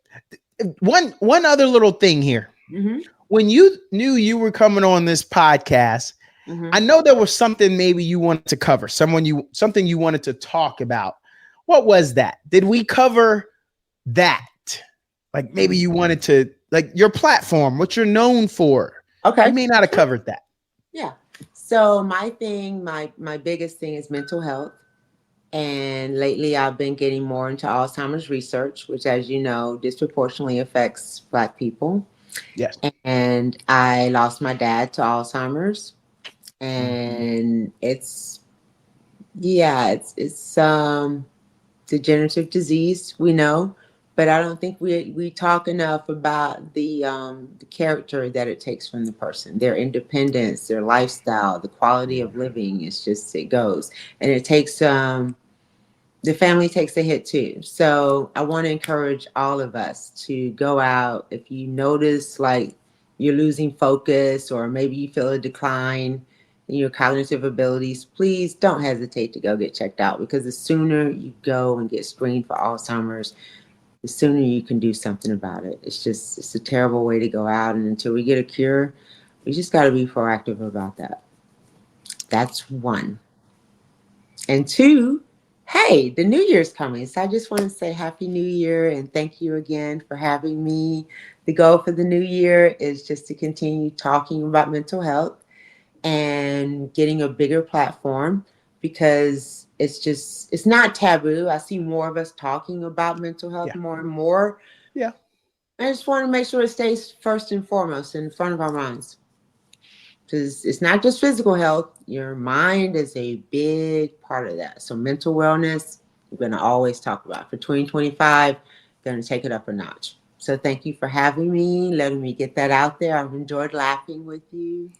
One other little thing here. Mm-hmm. When you knew you were coming on this podcast, Mm-hmm. I know there was something maybe you wanted to cover, something you wanted to talk about. What was that? Did we cover that? Like maybe you wanted to, like your platform, what you're known for. Okay. You may not have covered that. Yeah. So my biggest thing is mental health. And lately I've been getting more into Alzheimer's research, which, as you know, disproportionately affects Black people. Yes. And I lost my dad to Alzheimer's. And it's degenerative disease, we know, but I don't think we talk enough about the character that it takes from the person, their independence, their lifestyle, the quality of living. It's just, it goes, and it takes the family takes a hit too. So I want to encourage all of us to go out. If you notice like you're losing focus, or maybe you feel a decline in your cognitive abilities, please don't hesitate to go get checked out, because the sooner you go and get screened for Alzheimer's, the sooner you can do something about it. It's a terrible way to go out. And until we get a cure, we just got to be proactive about that. That's one. And two, hey, the New Year's coming. So I just want to say Happy New Year and thank you again for having me. The goal for the new year is just to continue talking about mental health and getting a bigger platform, because it's not taboo. I see more of us talking about mental health more and more. Yeah. I just want to make sure it stays first and foremost in front of our minds. Because it's not just physical health. Your mind is a big part of that. So mental wellness, we're going to always talk about. For 2025, going to take it up a notch. So thank you for having me, letting me get that out there. I've enjoyed laughing with you.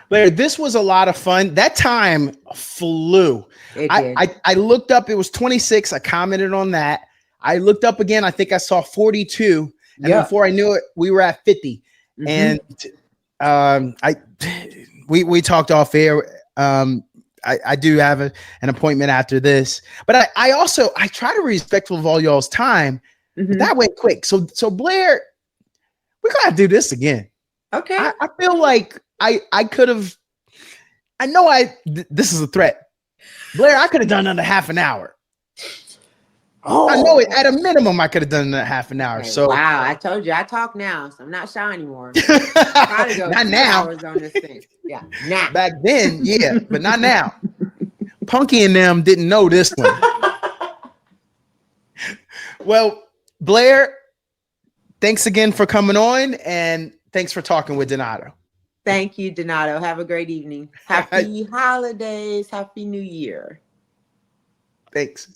Blair, this was a lot of fun. That time flew. It did. I looked up, it was 26. I commented on that. I looked up again. I think I saw 42. And before I knew it, we were at 50. And we talked off air. I do have an appointment after this, but I also try to be respectful of all y'all's time. But that went quick. So Blair, we're gonna have to do this again. Okay. I feel like I could have. I know this is a threat, Blair. I could have done under half an hour. Oh, I know it. At a minimum, I could have done a half an hour. Okay, so wow, I told you I talk now, so I'm not shy anymore. Try to go not 2 now. hours on this thing. Yeah, now. Back then, yeah, but not now. Punky and them didn't know this one. Well, Blair, thanks again for coming on, and thanks for talking with Donato. Thank you, Donato. Have a great evening. Happy holidays. Happy New Year. Thanks.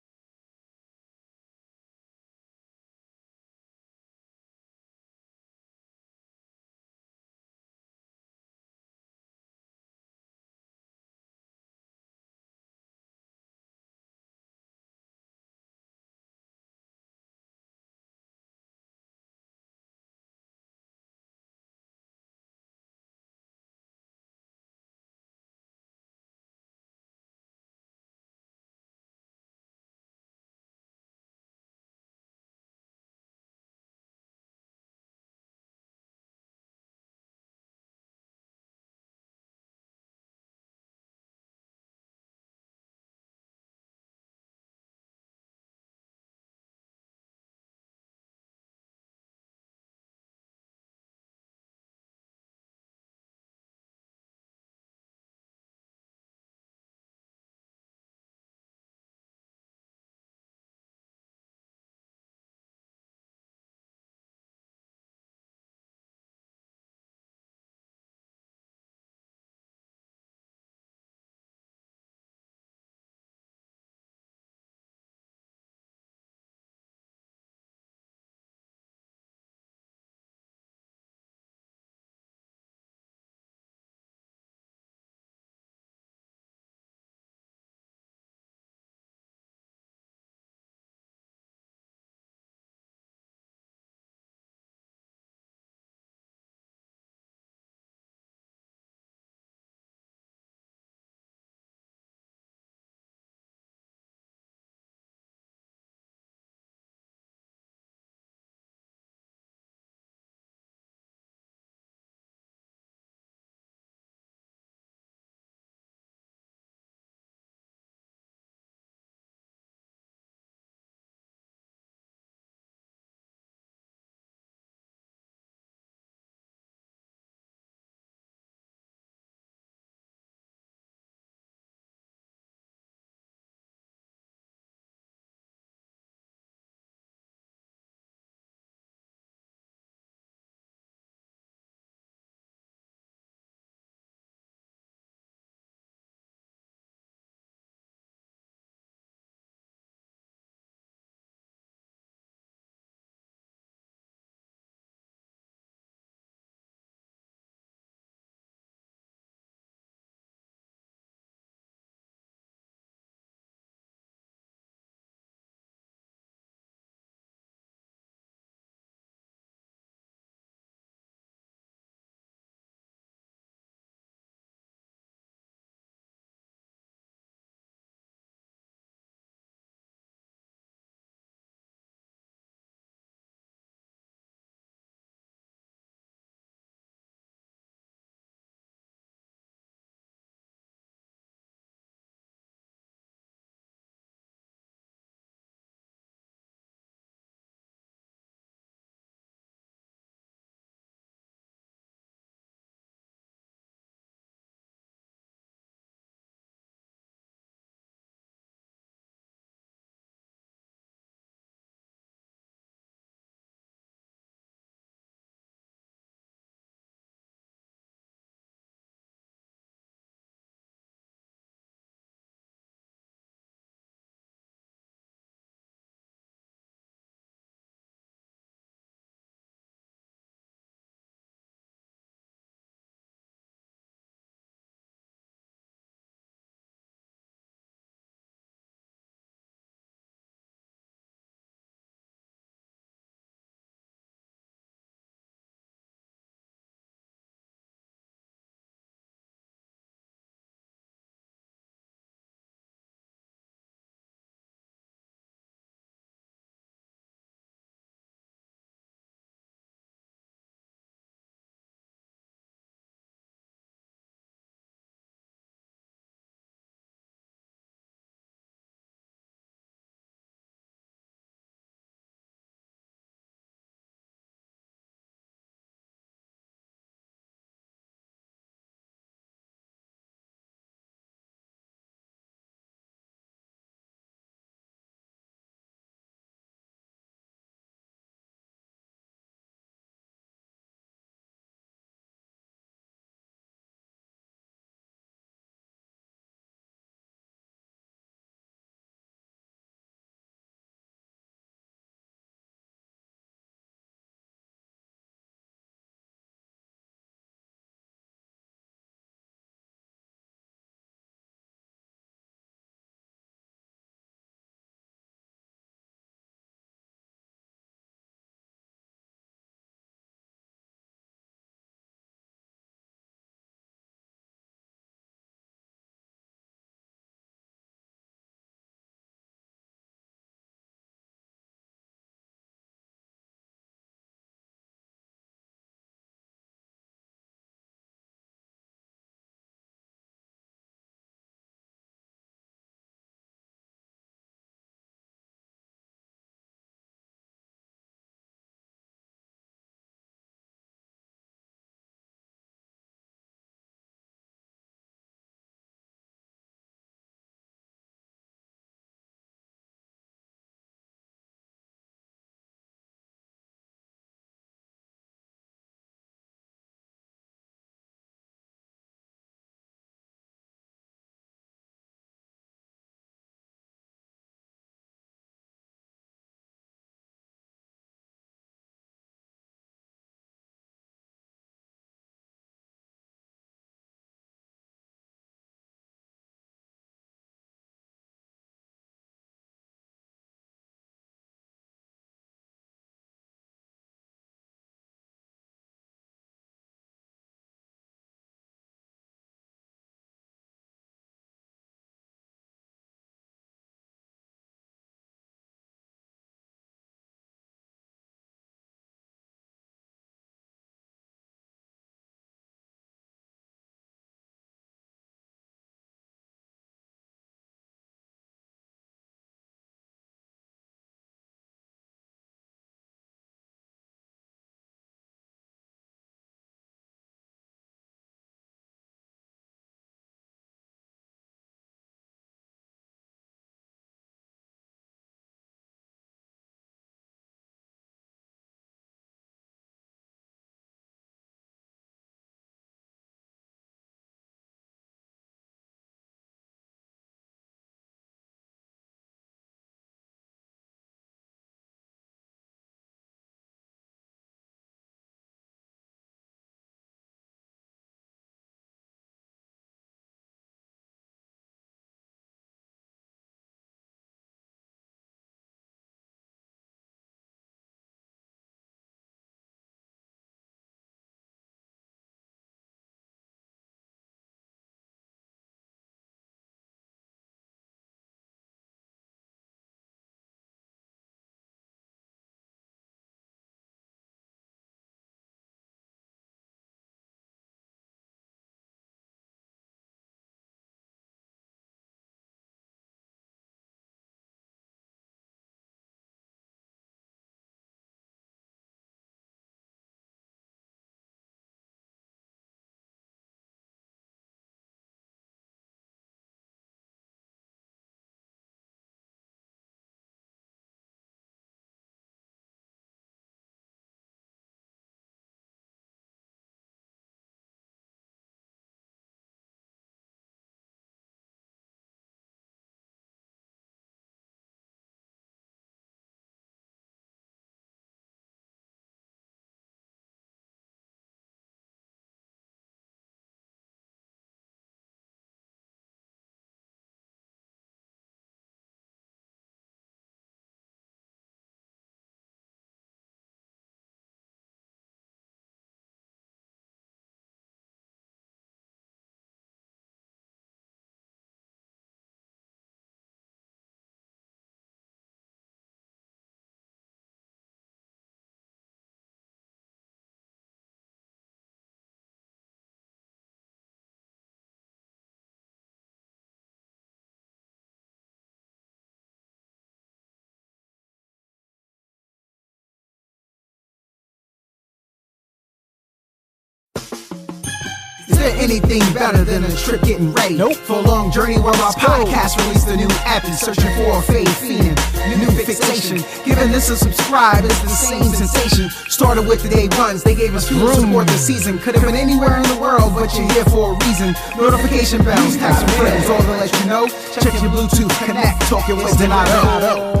there anything better than a trip getting ready? Nope. For a long journey where our podcast released a new epi, searching for a fave fiend, new fixation. Giving this a subscribe is the same sensation. Started with the day ones, they gave us fuel to support the season. Could have been anywhere in the world, but you're here for a reason. Notification bells, text your friends, all to let you know. Check your Bluetooth, connect, talk your wisdom out.